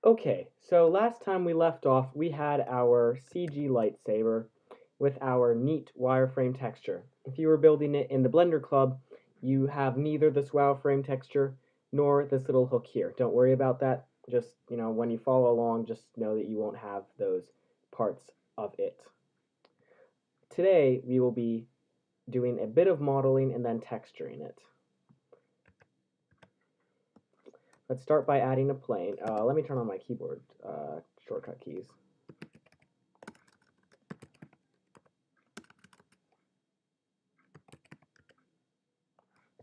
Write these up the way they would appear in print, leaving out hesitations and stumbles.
Okay, so last time we left off, we had our CG lightsaber with our neat wireframe texture. If you were building it in the Blender Club, you have neither this wireframe texture nor this little hook here. Don't worry about that. Just, when you follow along, just know that you won't have those parts of it. Today, we will be doing a bit of modeling and then texturing it. Let's start by adding a plane. Let me turn on my keyboard shortcut keys.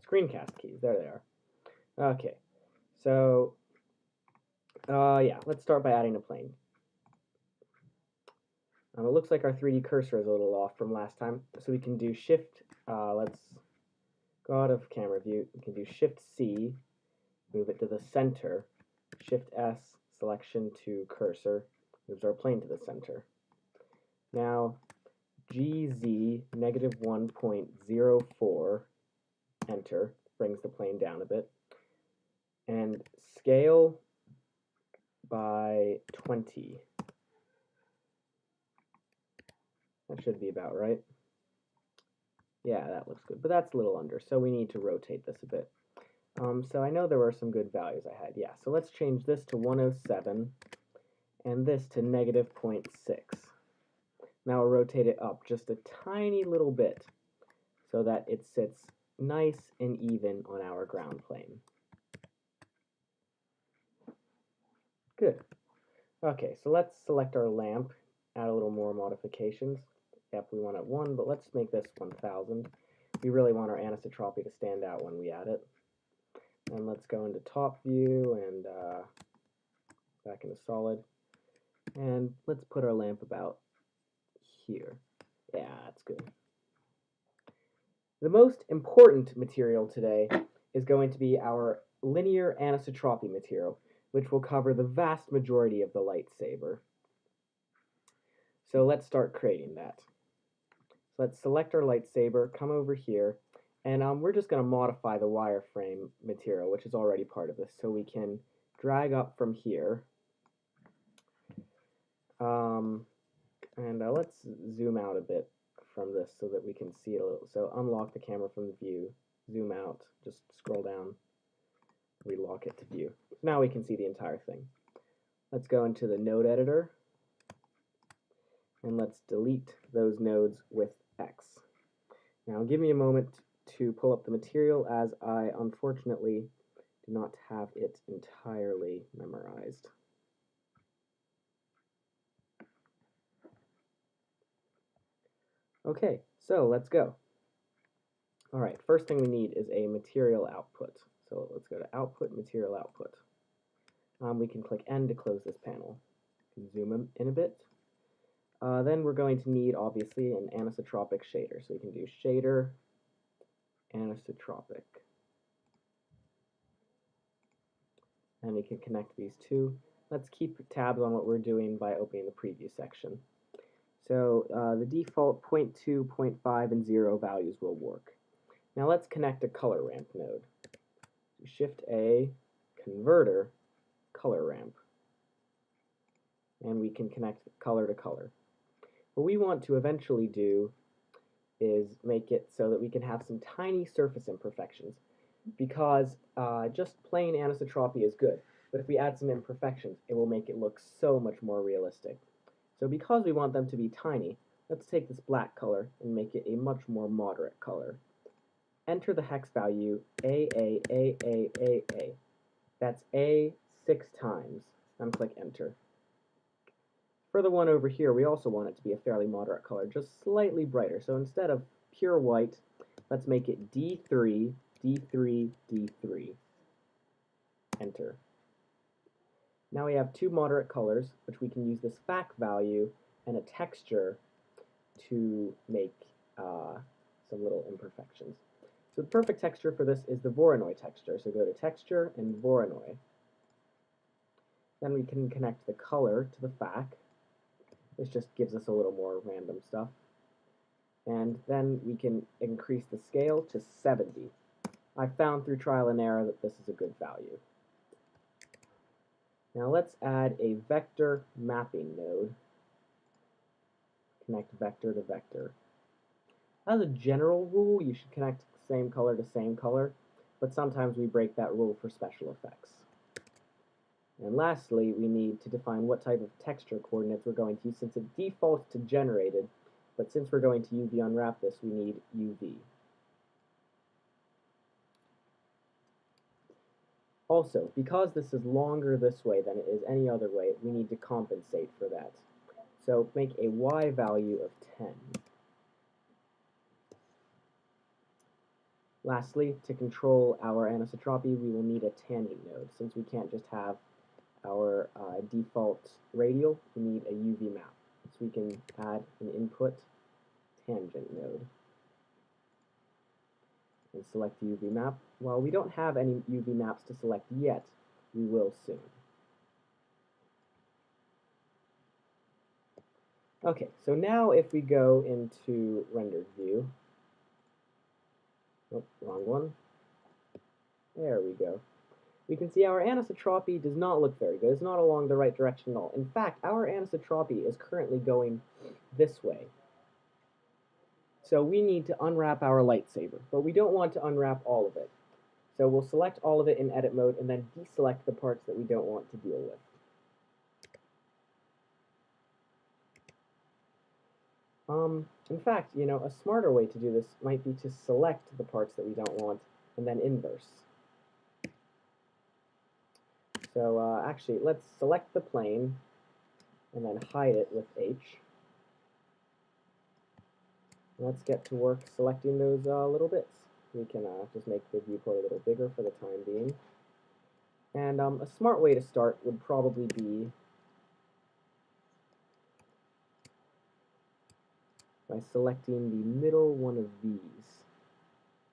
Screencast keys, there they are. Okay, so yeah, let's start by adding a plane. It looks like our 3D cursor is a little off from last time, so we can do Shift, let's go out of camera view, we can do Shift C, move it to the center, Shift S, selection to cursor, moves our plane to the center. Now, GZ negative 1.04, enter, brings the plane down a bit, and scale by 20. That should be about right. Yeah, that looks good, but that's a little under, so we need to rotate this a bit. So I know there were some good values I had. Yeah, so let's change this to 107 and this to negative 0.6. Now we'll rotate it up just a tiny little bit so that it sits nice and even on our ground plane. Good. Okay, so let's select our lamp, add a little more modifications. Yep, we want it 1, but let's make this 1000. We really want our anisotropy to stand out when we add it. And let's go into top view and back into solid. And let's put our lamp about here. Yeah, that's good. The most important material today is going to be our linear anisotropy material, which will cover the vast majority of the lightsaber. So let's start creating that. So let's select our lightsaber, come over here, and we're just going to modify the wireframe material, which is already part of this. So we can drag up from here, and let's zoom out a bit from this so that we can see it a little. So unlock the camera from the view, zoom out, just scroll down, relock it to view. So now we can see the entire thing. Let's go into the node editor, and let's delete those nodes with X. Now give me a moment to pull up the material, as I unfortunately do not have it entirely memorized. Okay, so let's go. All right, first thing we need is a material output. So let's go to output, material output. We can click N to close this panel. Zoom in a bit. Then we're going to need, obviously, an anisotropic shader. So we can do shader, anisotropic. And we can connect these two. Let's keep tabs on what we're doing by opening the preview section. So the default 0.2, 0.5, and 0 values will work. Now let's connect a color ramp node. Shift A, converter, color ramp. And we can connect color to color. What we want to eventually do is make it so that we can have some tiny surface imperfections, because just plain anisotropy is good, but if we add some imperfections, it will make it look so much more realistic. So because we want them to be tiny, let's take this black color and make it a much more moderate color. Enter the hex value A. That's A 6 times, and click enter. For the one over here, we also want it to be a fairly moderate color, just slightly brighter. So instead of pure white, let's make it D3, D3, D3. Enter. Now we have two moderate colors, which we can use this FAC value and a texture to make some little imperfections. So the perfect texture for this is the Voronoi texture. So go to Texture and Voronoi. Then we can connect the color to the FAC. This just gives us a little more random stuff. And then we can increase the scale to 70. I found through trial and error that this is a good value. Now let's add a vector mapping node. Connect vector to vector. As a general rule, you should connect same color to same color, but sometimes we break that rule for special effects. And lastly, we need to define what type of texture coordinates we're going to use, since it defaults to generated, but since we're going to UV unwrap this, we need UV. Also, because this is longer this way than it is any other way, we need to compensate for that. So make a Y value of 10. Lastly, to control our anisotropy, we will need a tanning node. Since we can't just have our default radial, we need a UV map. So we can add an input tangent node and select the UV map. While we don't have any UV maps to select yet, we will soon. Okay, so now if we go into rendered view, oh, wrong one. There we go. We can see our anisotropy does not look very good. It's not along the right direction at all. In fact, our anisotropy is currently going this way. So we need to unwrap our lightsaber, but we don't want to unwrap all of it. So we'll select all of it in edit mode and then deselect the parts that we don't want to deal with. In fact, a smarter way to do this might be to select the parts that we don't want and then inverse. So actually, let's select the plane and then hide it with H. Let's get to work selecting those little bits. We can just make the viewport a little bigger for the time being. And a smart way to start would probably be by selecting the middle one of these.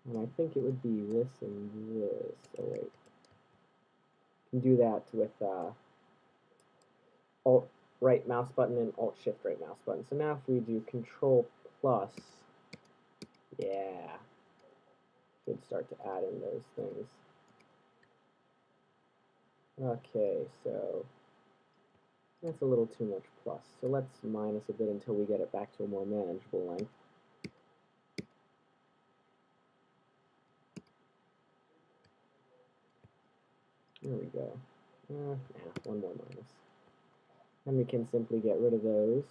And I think it would be this and this. Oh wait. You can do that with Alt right mouse button and Alt Shift right mouse button. So now if we do Control plus, yeah, should start to add in those things. Okay, so that's a little too much plus. So let's minus a bit until we get it back to a more manageable length. There we go. One more minus. And we can simply get rid of those.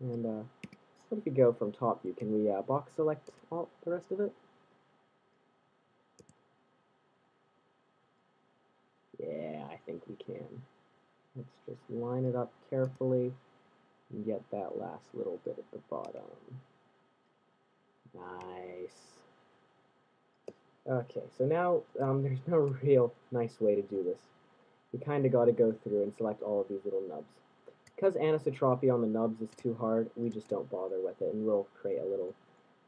And what if we go from top view? Can we box select all the rest of it? Yeah, I think we can. Let's just line it up carefully and get that last little bit at the bottom. Nice. Okay, so now there's no real nice way to do this. We kind of got to go through and select all of these little nubs. Because anisotropy on the nubs is too hard, we just don't bother with it, and we'll create a little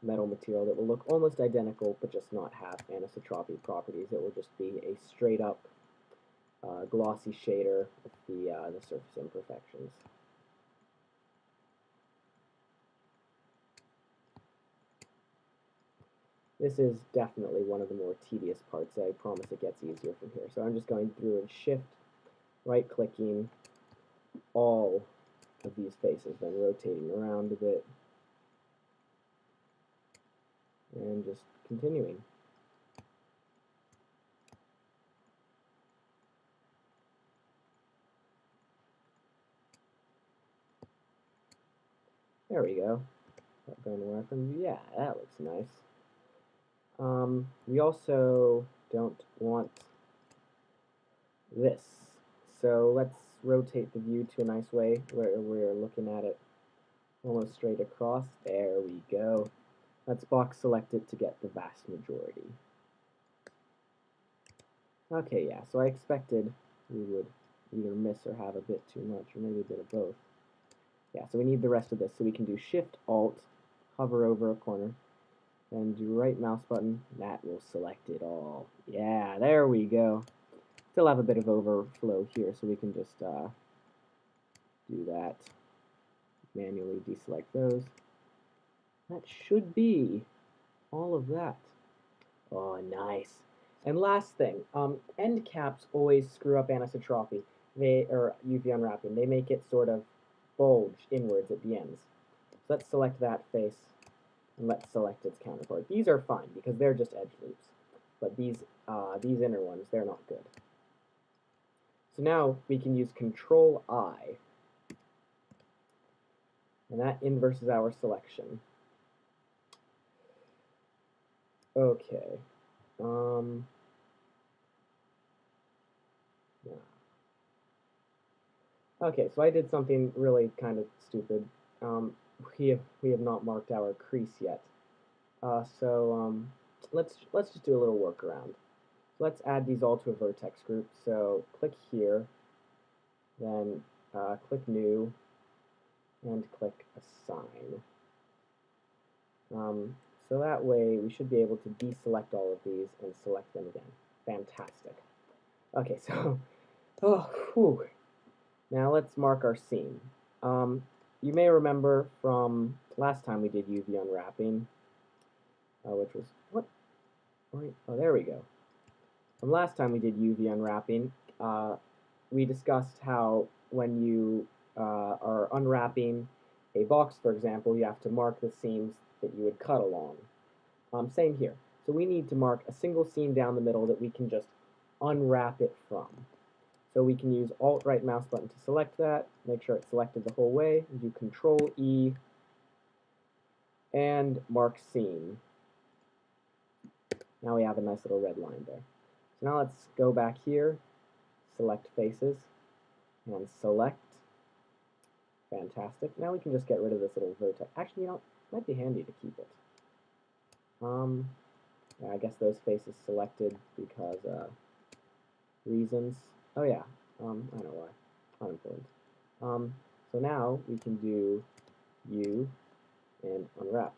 metal material that will look almost identical, but just not have anisotropy properties. It will just be a straight up glossy shader with the surface imperfections. This is definitely one of the more tedious parts. I promise it gets easier from here. So I'm just going through and shift, right-clicking all of these faces, then rotating around a bit, and just continuing. There we go. Going away from, yeah, that looks nice. We also don't want this. So let's rotate the view to a nice way where we're looking at it almost straight across. There we go. Let's box select it to get the vast majority. Okay, yeah, so I expected we would either miss or have a bit too much, or maybe a bit of both. Yeah, so we need the rest of this. So we can do Shift, Alt, hover over a corner, and do right mouse button. That will select it all. Yeah, there we go. Still have a bit of overflow here, so we can just do that. Manually deselect those. That should be all of that. Oh, nice. And last thing, end caps always screw up anisotropy. Or UV unwrapping. They make it sort of bulge inwards at the ends. So let's select that face, and let's select its counterpart. These are fine because they're just edge loops, but these inner ones, they're not good. So now we can use Control I, and that inverses our selection. Okay. Yeah. Okay, so I did something really kind of stupid. We have not marked our crease yet. So let's just do a little workaround. Let's add these all to a vertex group. So click here, then click New, and click Assign. So that way we should be able to deselect all of these and select them again. Fantastic. Okay, so now let's mark our scene. You may remember from last time we did UV unwrapping, which was what? Oh, there we go. From last time we did UV unwrapping, we discussed how when you are unwrapping a box, for example, you have to mark the seams that you would cut along. Same here. So we need to mark a single seam down the middle that we can just unwrap it from. So we can use Alt right mouse button to select that, make sure it's selected the whole way, and do Control E and mark seam. Now we have a nice little red line there. So now let's go back here, select faces, and select. Fantastic. Now we can just get rid of this little vertex. Actually, it might be handy to keep it. Yeah, I guess those faces selected because reasons. Oh yeah, I know why. Unimportant. So now we can do U and unwrap.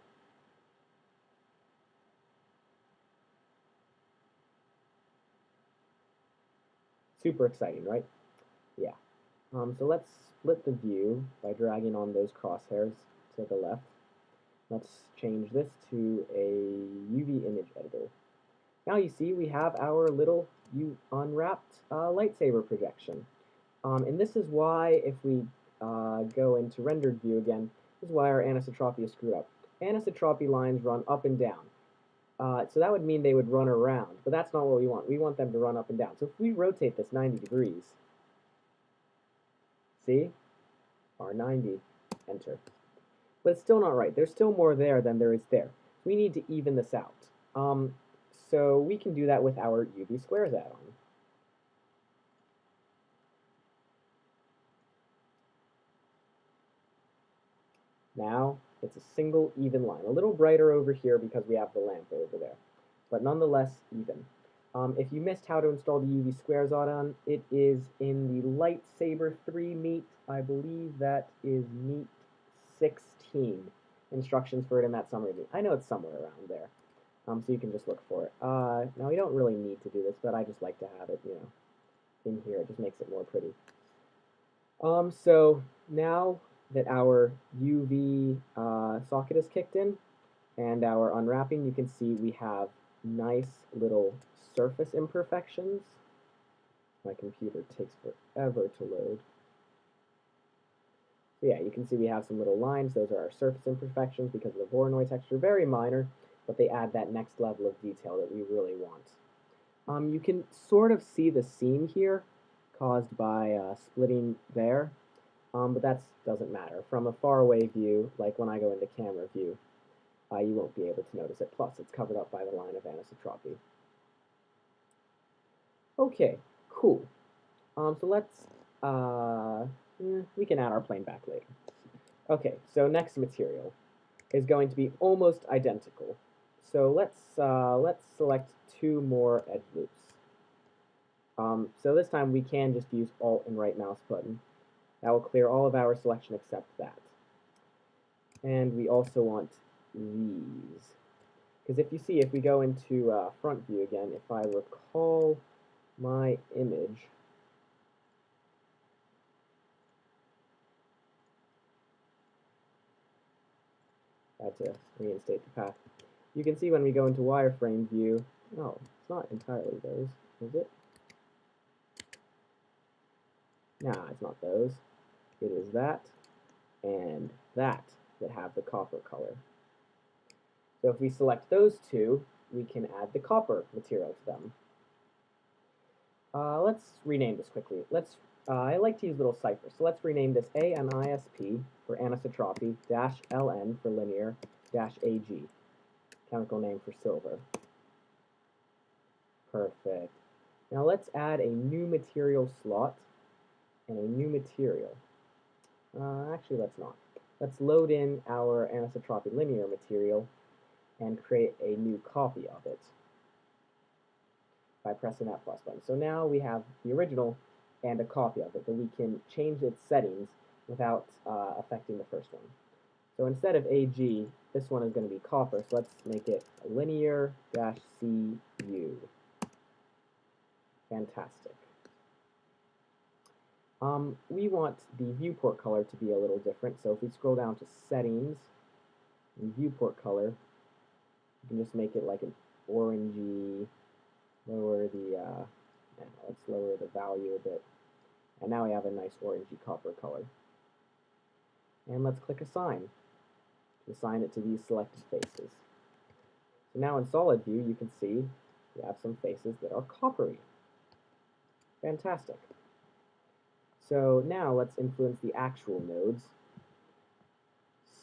Super exciting, right? Yeah. So let's split the view by dragging on those crosshairs to the left. Let's change this to a UV image editor. Now you see we have our little unwrapped lightsaber projection. And this is why if we go into rendered view again, this is why our anisotropy is screwed up. Anisotropy lines run up and down. So that would mean they would run around, but that's not what we want. We want them to run up and down. So if we rotate this 90 degrees, see? R90, enter. But it's still not right. There's still more there than there is there. We need to even this out. So we can do that with our UV squares add-on. Now it's a single even line. A little brighter over here because we have the lamp over there, but nonetheless even. If you missed how to install the UV squares add-on, it is in the Lightsaber 3 meet. I believe that is meet 16. Instructions for it in that summary meet. I know it's somewhere around there, so you can just look for it. Now we don't really need to do this, but I just like to have it, in here. It just makes it more pretty. So now that our UV socket is kicked in and our unwrapping, you can see we have nice little surface imperfections. My computer takes forever to load. So yeah, you can see we have some little lines. Those are our surface imperfections because of the Voronoi texture. Very minor, but they add that next level of detail that we really want. You can sort of see the seam here caused by splitting there, but that doesn't matter. From a faraway view, like when I go into camera view, you won't be able to notice it. Plus, it's covered up by the line of anisotropy. Okay, cool. So let's, we can add our plane back later. Okay, so next material is going to be almost identical. So let's select 2 more edge loops. So this time we can just use Alt and right mouse button. That will clear all of our selection except that. And we also want these. Because if you see, if we go into front view again, if I recall my image, I had to reinstate the path. You can see when we go into wireframe view, no, it's not entirely those, is it? Nah, it's not those. It is that and that have the copper color. So if we select those two, we can add the copper material to them. Let's rename this quickly. I like to use little ciphers, so let's rename this ANISP for anisotropy, -LN for linear, -AG, chemical name for silver. Perfect. Now let's add a new material slot and a new material. Actually, let's not. Let's load in our anisotropy linear material and create a new copy of it by pressing that plus button. So now we have the original and a copy of it, but we can change its settings without affecting the first one. So instead of AG, this one is going to be copper, so let's make it linear-CU. Fantastic. We want the viewport color to be a little different, so if we scroll down to settings and viewport color, you can just make it like an orangey, lower the, let's lower the value a bit, and now we have a nice orangey copper color. And let's click Assign to assign it to these selected faces. So now in solid view, you can see we have some faces that are coppery. Fantastic. So now let's influence the actual nodes.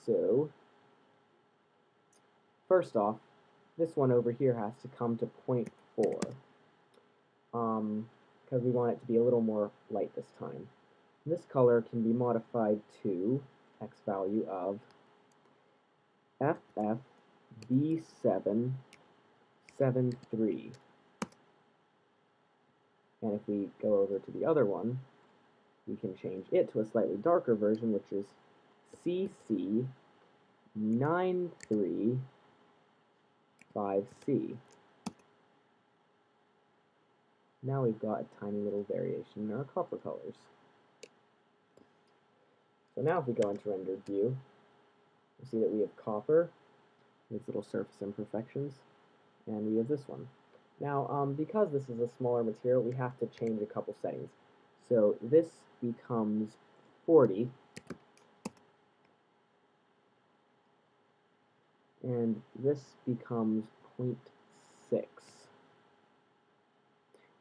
So first off, this one over here has to come to 0.4 because we want it to be a little more light this time. This color can be modified to X value of FFB773. And if we go over to the other one, we can change it to a slightly darker version, which is CC935C. Now we've got a tiny little variation in our copper colors. So now if we go into rendered view, you see that we have copper, these little surface imperfections, and we have this one. Now, because this is a smaller material, we have to change a couple settings. So this becomes 40, and this becomes 0.6.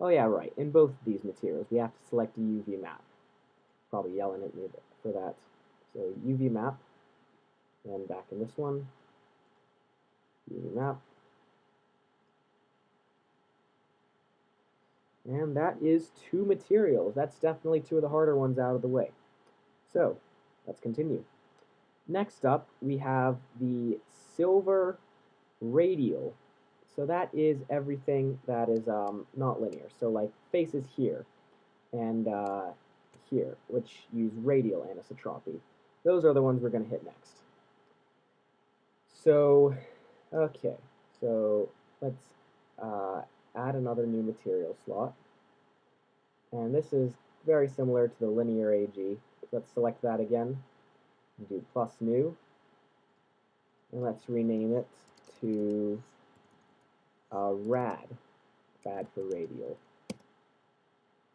Oh yeah, right. In both of these materials, we have to select a UV map. Probably yelling at me for that. So UV map, and back in this one, UV map. And that is two materials. That's definitely two of the harder ones out of the way. So let's continue. Next up, we have the silver radial. So that is everything that is not linear. So like faces here and here, which use radial anisotropy. Those are the ones we're going to hit next. So, okay, so let's add another new material slot. And this is very similar to the linear AG. Let's select that again and do plus new. And let's rename it to rad for radial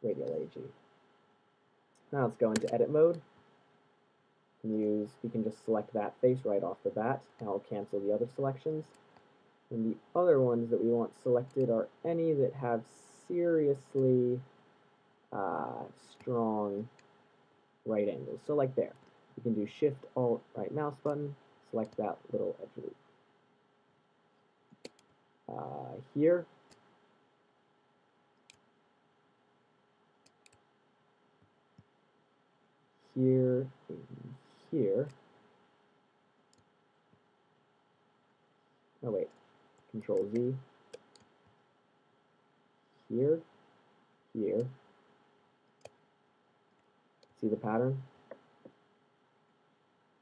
AG. Now let's go into edit mode. We can just select that face right off the bat, and I'll cancel the other selections. And the other ones that we want selected are any that have seriously strong right angles. So like there, you can do Shift Alt right mouse button, select that little edge loop. Here, here, and here. Oh wait, Control Z. Here, here. See the pattern?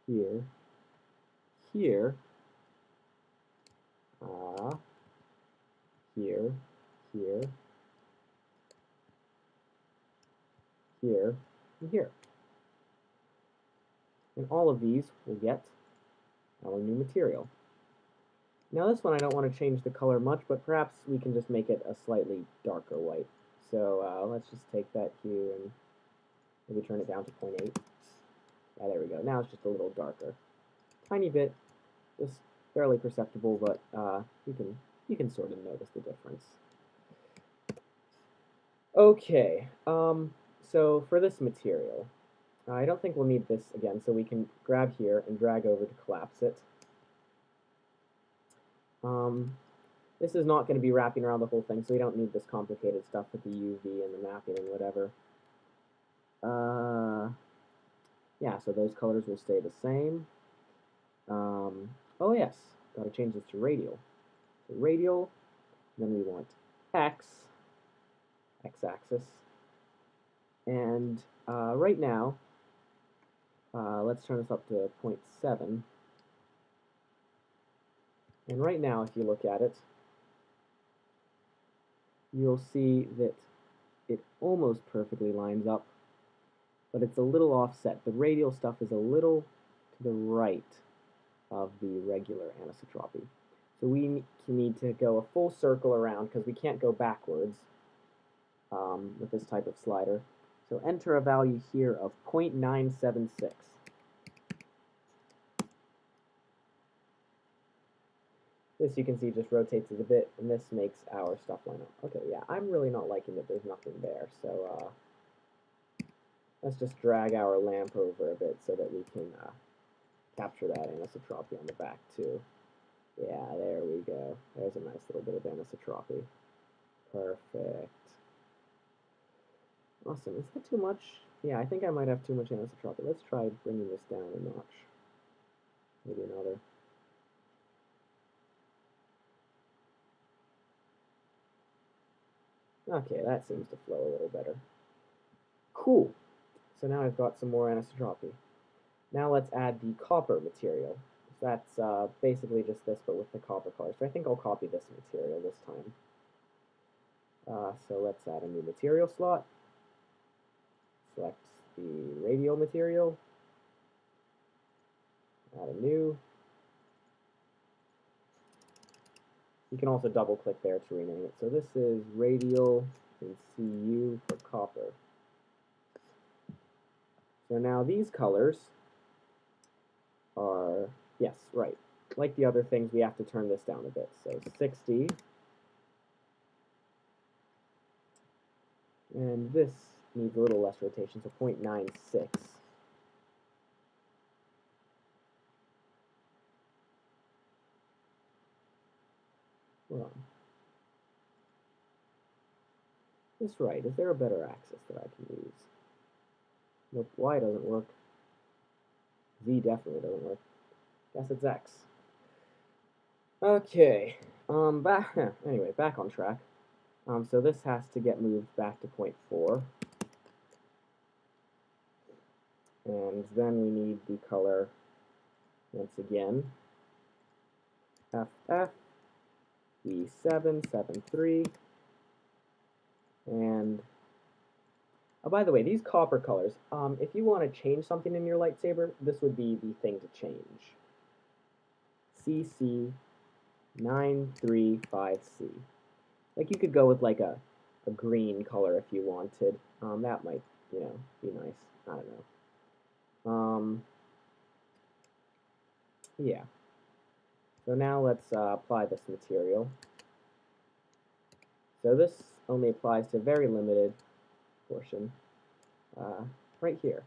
Here, here, here, here, here, and here. And all of these will get our new material. Now this one I don't want to change the color much, but perhaps we can just make it a slightly darker white. So let's just take that hue and maybe turn it down to 0.8. Yeah, there we go. Now it's just a little darker. Tiny bit, just barely perceptible, but you can sort of notice the difference. Okay, so for this material, I don't think we'll need this again, so we can grab here and drag over to collapse it. This is not going to be wrapping around the whole thing, so we don't need this complicated stuff with the UV and the mapping and whatever. Yeah, so those colors will stay the same. Oh yes, got to change this to radial. So radial, then we want x-axis, and right now, let's turn this up to 0.7. And right now, if you look at it, you'll see that it almost perfectly lines up, but it's a little offset. The radial stuff is a little to the right of the regular anisotropy. So we need to go a full circle around because we can't go backwards with this type of slider. So enter a value here of 0.976. This you can see just rotates it a bit, and this makes our stuff line up. Okay, yeah, I'm really not liking that there's nothing there, so let's just drag our lamp over a bit so that we can capture that anisotropy on the back too. Yeah, there we go. There's a nice little bit of anisotropy. Perfect. Awesome. Is that too much? Yeah, I think I might have too much anisotropy. Let's try bringing this down a notch. Maybe another. Okay, that seems to flow a little better. Cool. So now I've got some more anisotropy. Now let's add the copper material. That's basically just this, but with the copper color. So I think I'll copy this material this time. So let's add a new material slot. Select the radial material. Add a new. You can also double click there to rename it. So this is radial and CU for copper. So now these colors are, yes, right. Like the other things, we have to turn this down a bit. So 60. And this needs a little less rotation, so 0.96. Hold on. This right. Is there a better axis that I can use? Nope, Y doesn't work. Z definitely doesn't work. Guess it's X. Okay. Anyway, back on track. So this has to get moved back to 0.4. And then we need the color, once again, FF, E773, and, oh, by the way, these copper colors, if you want to change something in your lightsaber, this would be the thing to change. CC935C. Like, you could go with, like, a green color if you wanted. That might, you know, be nice. I don't know. Yeah. So now let's apply this material. So this only applies to a very limited portion right here.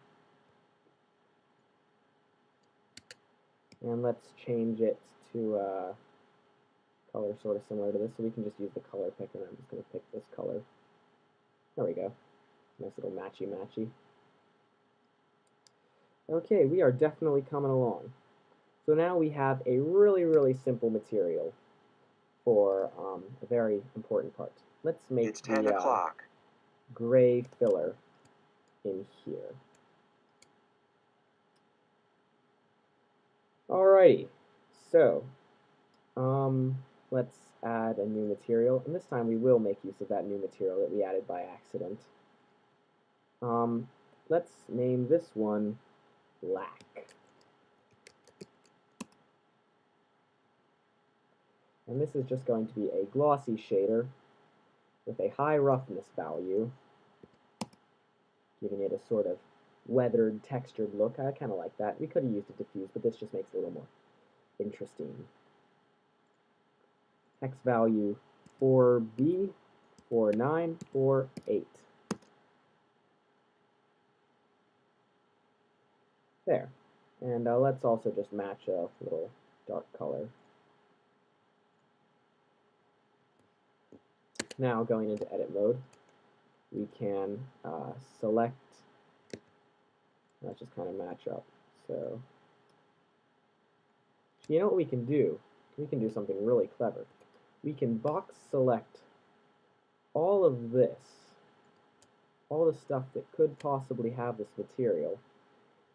And let's change it to a color sort of similar to this, so we can just use the color picker, and I'm just going to pick this color. There we go. Nice little matchy-matchy. Okay, we are definitely coming along. So now we have a really, really simple material for a very important part. Let's make it's 10 o'clock. Gray filler in here. Alrighty, so let's add a new material, and this time we will make use of that new material that we added by accident. Let's name this one black. And this is just going to be a glossy shader with a high roughness value, giving it a sort of weathered, textured look. I kind of like that. We could have used a diffuse, but this just makes it a little more interesting. Hex value 4B, 49, 48. There. And let's also just match a little dark color. Now, going into edit mode, we can select, let's just kind of match up. So, you know what we can do? We can do something really clever. We can box select all of this, all the stuff that could possibly have this material.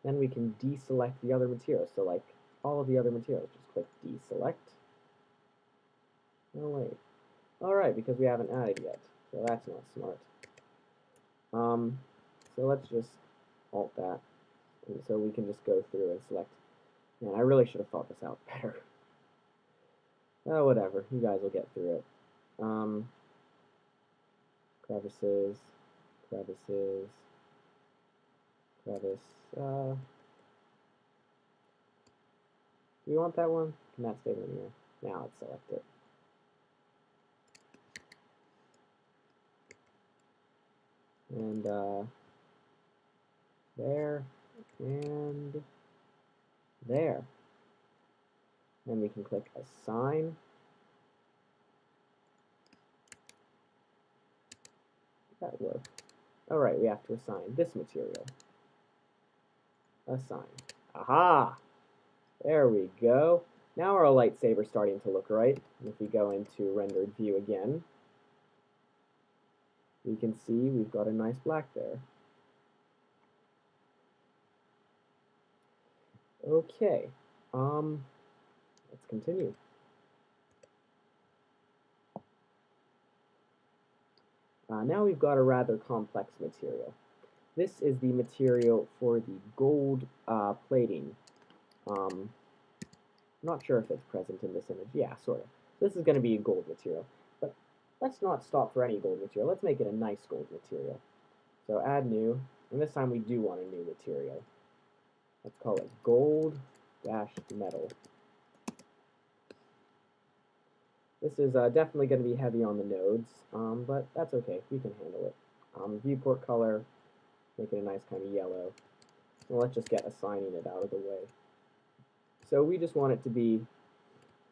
Then we can deselect the other materials. So like all of the other materials, just click deselect. No, wait. Alright, because we haven't added yet. So that's not smart. So let's just alt that. And so we can just go through and select. Man, I really should have thought this out better. Oh, whatever. You guys will get through it. Crevices, crevices, crevice. Do you want that one? Can that stay linear? Now let's select it. And there, and there. Then we can click Assign. That work. Alright, we have to assign this material. Assign. Aha! There we go. Now our lightsaber's starting to look right. And if we go into rendered view again, we can see we've got a nice black there. Okay, let's continue. Now we've got a rather complex material. This is the material for the gold plating. Not sure if it's present in this image. Yeah, sort of. This is going to be a gold material. But let's not stop for any gold material. Let's make it a nice gold material. So add new, and this time we do want a new material. Let's call it gold-metal. This is definitely going to be heavy on the nodes, but that's okay. We can handle it. Viewport color, make it a nice kind of yellow. And let's just get assigning it out of the way. So we just want it to be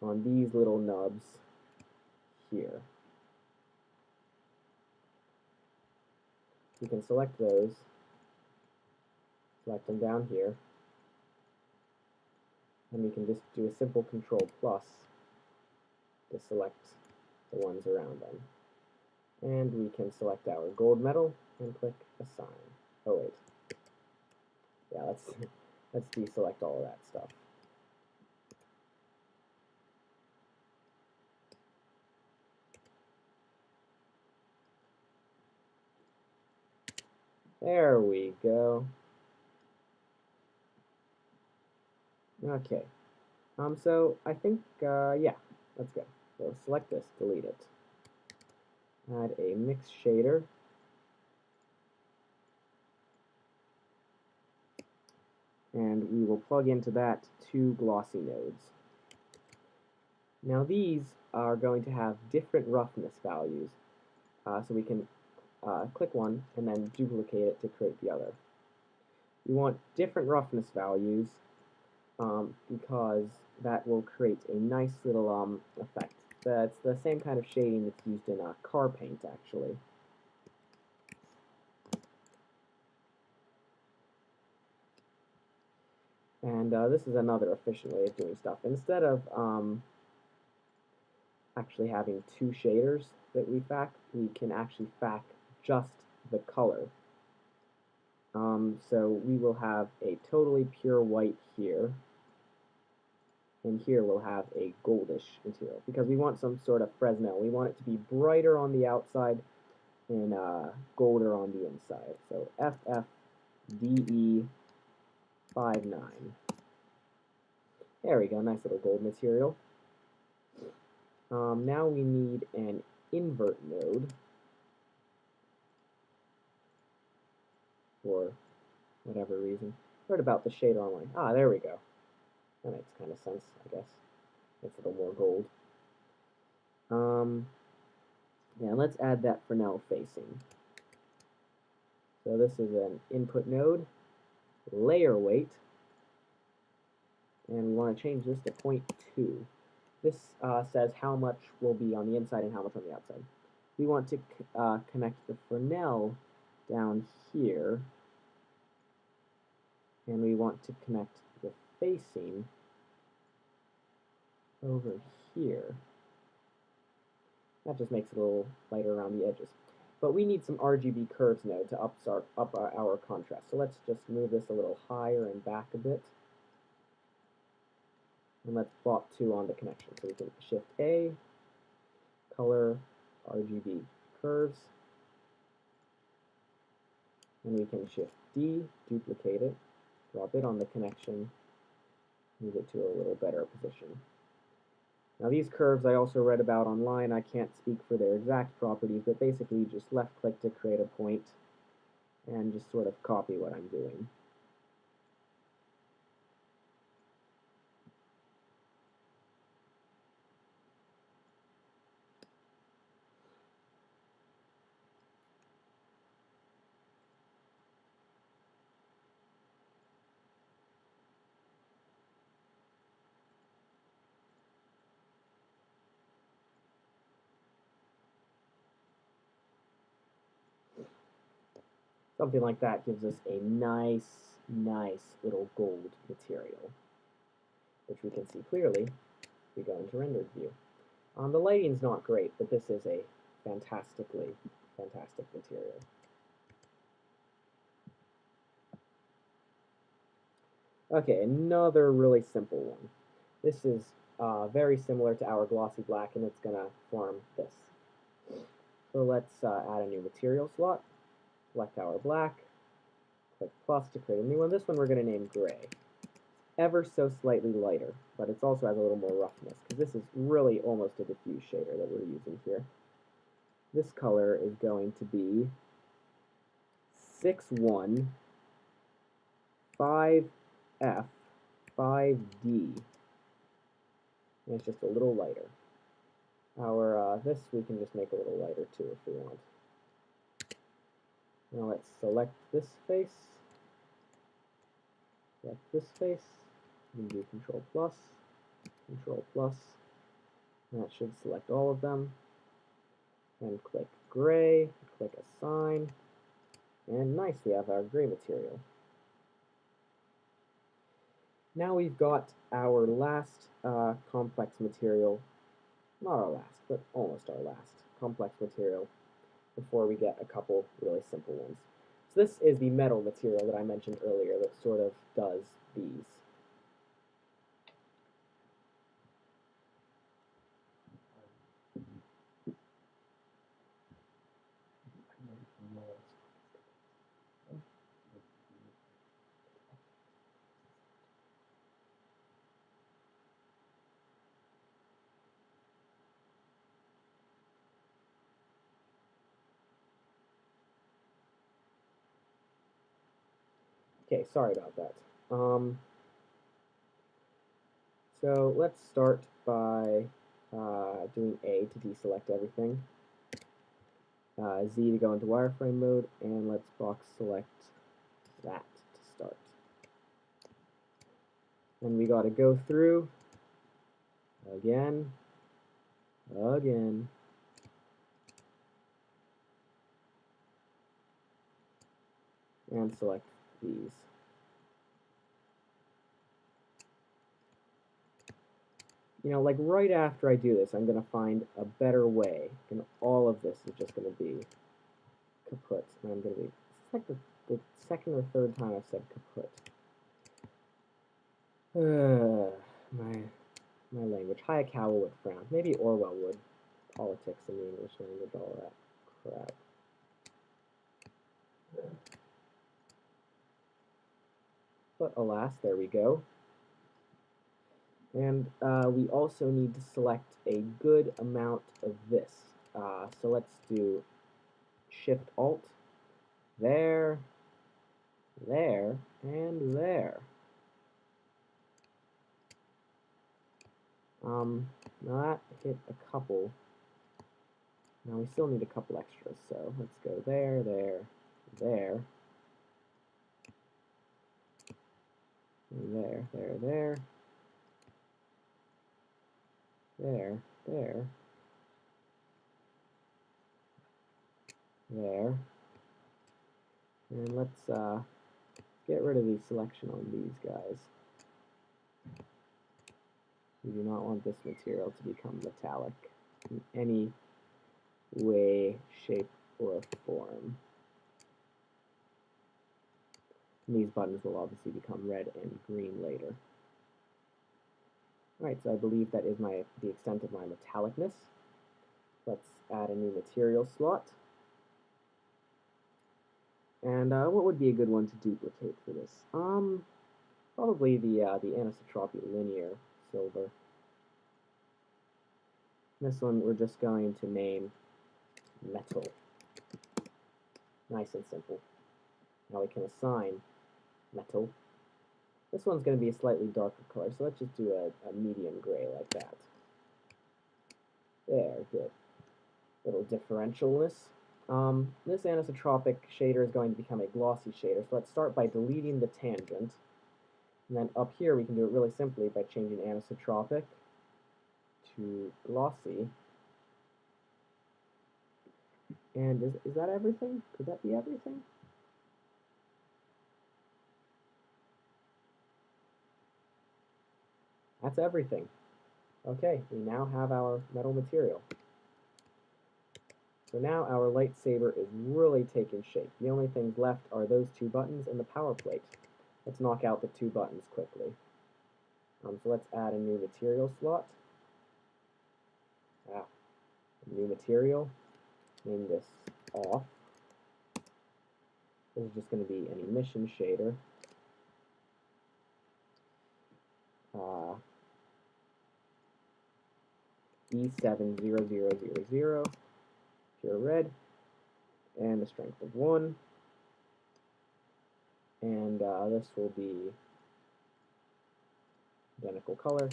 on these little nubs here. We can select those, select them down here, and we can just do a simple Control plus to select the ones around them. And we can select our gold metal and click Assign. Oh wait. Yeah, let's deselect all of that stuff. There we go. Okay. So I think, yeah, let's go. So select this, delete it. Add a mix shader. And we will plug into that two glossy nodes. Now these are going to have different roughness values. So we can click one and then duplicate it to create the other. We want different roughness values because that will create a nice little effect. That's the same kind of shading that's used in car paint, actually. And this is another efficient way of doing stuff. Instead of actually having two shaders that we FAC, we can actually FAC just the color. So we will have a totally pure white here, and here we'll have a goldish material, because we want some sort of Fresnel. We want it to be brighter on the outside and golder on the inside. So FFDE59. There we go, nice little gold material. Now we need an invert node for whatever reason. Heard about the shader online. Ah, there we go. That makes kind of sense, I guess. It's a little more gold. Yeah, let's add that Fresnel facing. So this is an input node, layer weight, and we want to change this to 0.2. This says how much will be on the inside and how much on the outside. We want to connect the Fresnel down here, and we want to connect the facing over here. That just makes it a little lighter around the edges. But we need some RGB curves node to up our contrast. So let's just move this a little higher and back a bit. And let's plot 2 on the connection. So we can shift A, color, RGB curves. And we can shift D, duplicate it, drop it on the connection, move it to a little better position. Now these curves I also read about online. I can't speak for their exact properties, but basically you just left click to create a point and just sort of copy what I'm doing. Something like that gives us a nice little gold material, which we can see clearly if we go into rendered view. The lighting's not great, but this is a fantastic material. Okay, another really simple one. This is very similar to our glossy black, and it's going to form this. So let's add a new material slot, select our black, click plus to create a new one. This one we're going to name gray. Ever so slightly lighter, but it also has a little more roughness, because this is really almost a diffuse shader that we're using here. This color is going to be 61 5F 5D. And it's just a little lighter. Our this we can just make a little lighter too if we want. Now let's select this face. Select this face. And do Control plus, and that should select all of them. And click gray, click assign, and nice, we have our gray material. Now we've got our last complex material, not our last, but almost our last complex material before we get a couple really simple ones. So this is the metal material that I mentioned earlier that sort of does these. Okay, sorry about that. So let's start by doing A to deselect everything, Z to go into wireframe mode, and let's box select that to start. And we got to go through again, and select these. You know, like right after I do this, I'm going to find a better way, and all of this is just going to be kaput. And I'm going to be, it's like the second or third time I've said kaput. My language. Hayakawa would frown. Maybe Orwell would. Politics in the English language, all that crap. But alas, there we go. And we also need to select a good amount of this. So let's do Shift-Alt, there, there, and there. Now that hit a couple. Now we still need a couple extras, so let's go there, there, there, and there, there, there, there, and let's get rid of the selection on these guys. We do not want this material to become metallic in any way, shape, or form. And these buttons will obviously become red and green later. Alright, so I believe that is the extent of my metallicness. Let's add a new material slot. And what would be a good one to duplicate for this? Probably the anisotropy linear silver. This one we're just going to name metal. Nice and simple. Now we can assign metal. This one's going to be a slightly darker color, so let's just do a medium gray like that. There, good. Little differentialness. This anisotropic shader is going to become a glossy shader, so let's start by deleting the tangent. And then up here we can do it really simply by changing anisotropic to glossy. And is that everything? Could that be everything? That's everything. Okay, we now have our metal material. So now our lightsaber is really taking shape. The only things left are those two buttons and the power plate. Let's knock out the two buttons quickly. So let's add a new material slot. New material. Name this off. This is just going to be an emission shader. E70000, pure red, and the strength of 1. And this will be identical color.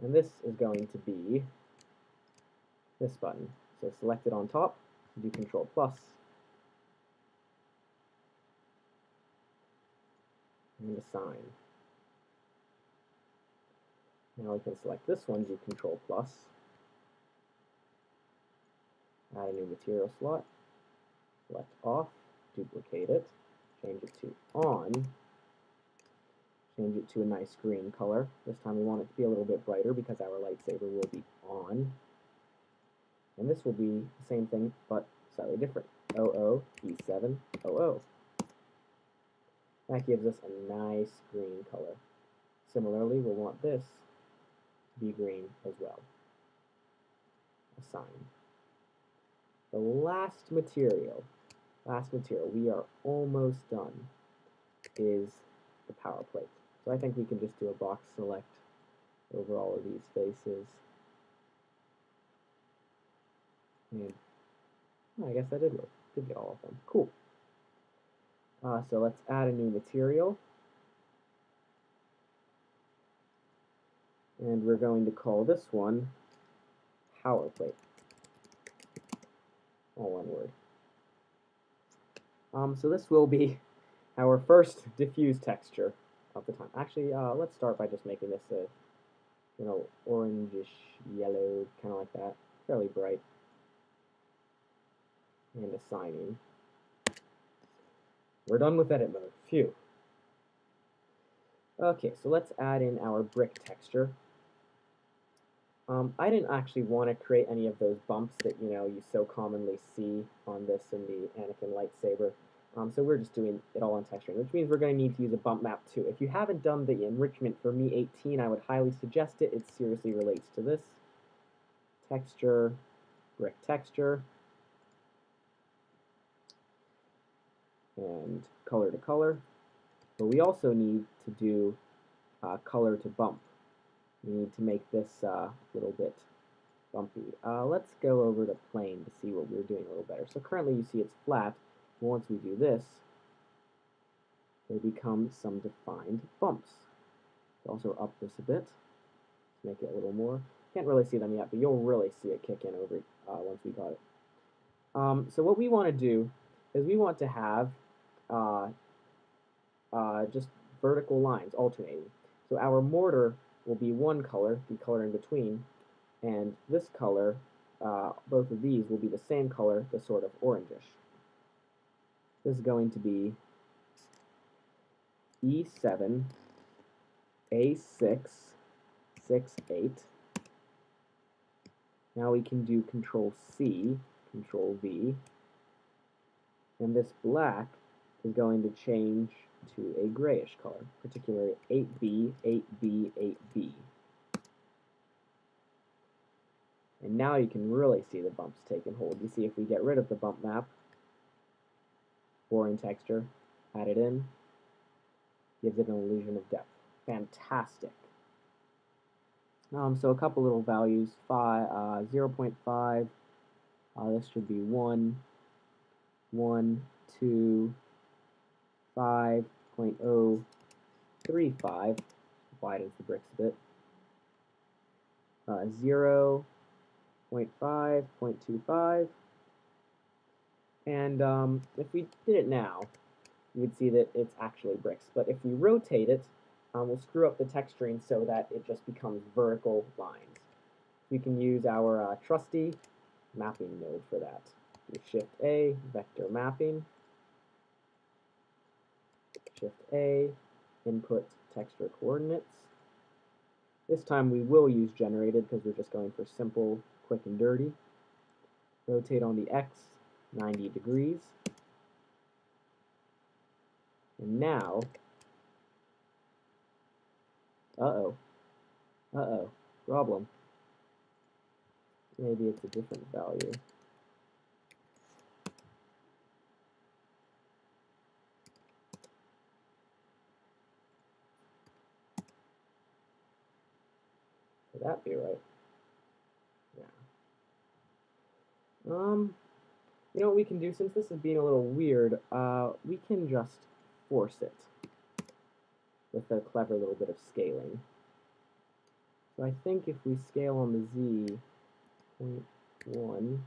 And this is going to be this button. So select it on top, do Control plus, and assign. Now we can select this one, do Control plus, add a new material slot, select off, duplicate it, change it to on, change it to a nice green color. This time we want it to be a little bit brighter because our lightsaber will be on. And this will be the same thing, but slightly different. OO, E7, OO. That gives us a nice green color. Similarly, we'll want this to be green as well. Assign. The last material, we are almost done, is the power plate. So I think we can just do a box select over all of these faces. And I guess I did get all of them. Cool. So let's add a new material. And we're going to call this one power plate. All one word. So this will be our first diffuse texture of the time. Actually, let's start by just making this a, orangish yellow, kind of like that, fairly bright. And assigning. We're done with edit mode. Phew. Okay, so let's add in our brick texture. I didn't actually want to create any of those bumps that you so commonly see on this in the Anakin lightsaber. So we're just doing it all on texturing, which means we're going to need to use a bump map too. If you haven't done the enrichment for Me 18, I would highly suggest it. It seriously relates to this. Texture, brick texture, and color to color. But we also need to do color to bump. We need to make this a little bit bumpy. Let's go over to plane to see what we're doing a little better. So currently you see it's flat. Once we do this, they become some defined bumps. Let's also up this a bit. Let's make it a little more. Can't really see them yet, but you'll really see it kick in over once we got it. So what we want to do is we want to have just vertical lines alternating. So our mortar will be one color, the color in between, and this color, both of these will be the same color, the sort of orangish. This is going to be E7, A6, 6, 8. Now we can do Control C, Control V, and this black is going to change to a grayish color, particularly 8B, 8B, 8B. And now you can really see the bumps taking hold. You see if we get rid of the bump map, boring texture, add it in, gives it an illusion of depth. Fantastic. So a couple little values, 0.5, this should be 1, 1, 2, 5.035, widens the bricks a bit, 0.5, 0.25, and if we did it now, you would see that it's actually bricks, but if we rotate it, we'll screw up the texturing so that it just becomes vertical lines. We can use our trusty mapping node for that. Do Shift A, vector mapping, Shift A, input texture coordinates. This time we will use generated because we're just going for simple, quick and dirty. Rotate on the X 90 degrees. And now, problem. Maybe it's a different value. Would that be right? Yeah. You know what we can do, since this is being a little weird, we can just force it with a clever little bit of scaling. So I think if we scale on the Z, 0.1,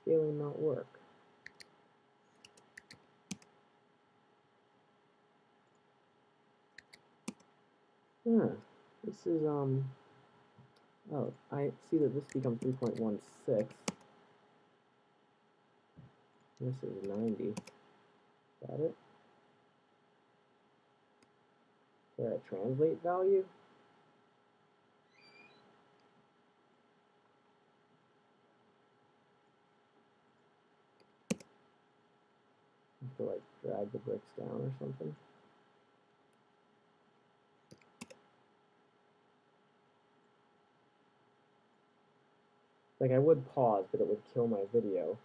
scaling not work. This is, oh, I see that this becomes 3.16. This is 90. Got it? Is there a translate value? I have to, like, drag the bricks down or something. Like, I would pause, but it would kill my video.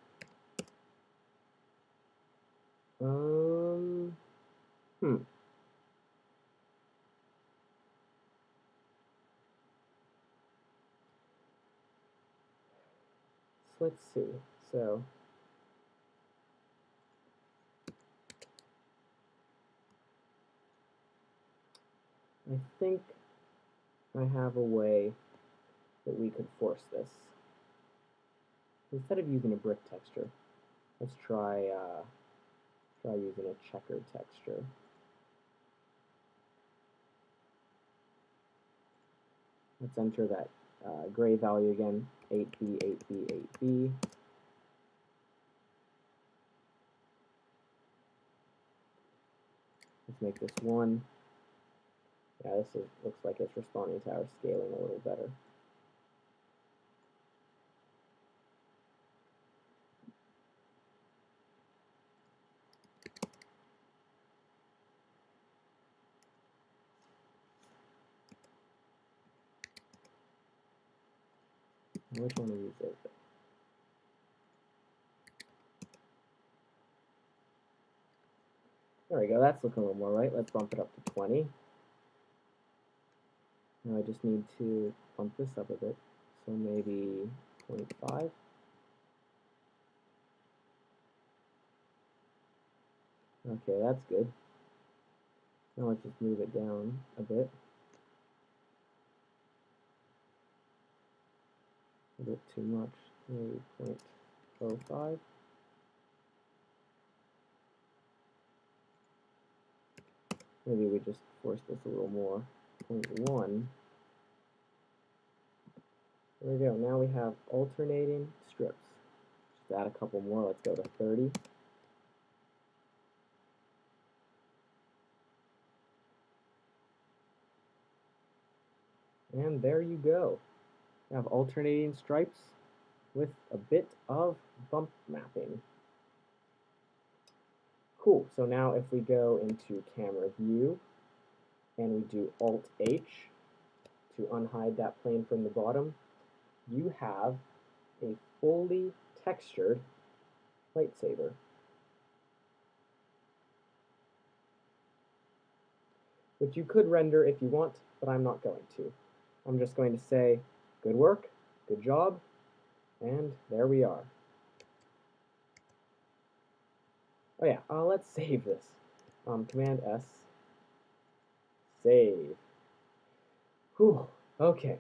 So let's see. So, I think I have a way that we could force this. Instead of using a brick texture, let's try using a checkered texture. Let's enter that gray value again, 8B, 8B, 8B. Let's make this 1. Yeah, looks like it's responding to our scaling a little better. Which one of these is it? There we go, that's looking a little more right. Let's bump it up to 20. Now I just need to bump this up a bit, so maybe 0.5. Okay, that's good. Now let's just move it down a bit. A bit too much, maybe 0.05. Maybe we just force this a little more, 0.1. There we go, now we have alternating strips. Just add a couple more, let's go to 30. And there you go. You have alternating stripes with a bit of bump mapping. Cool, so now if we go into camera view and we do Alt-H to unhide that plane from the bottom, you have a fully textured lightsaber. Which you could render if you want, but I'm not going to. I'm just going to say, good work, good job, and there we are. Oh yeah, let's save this. Command S, save. Whew, okay.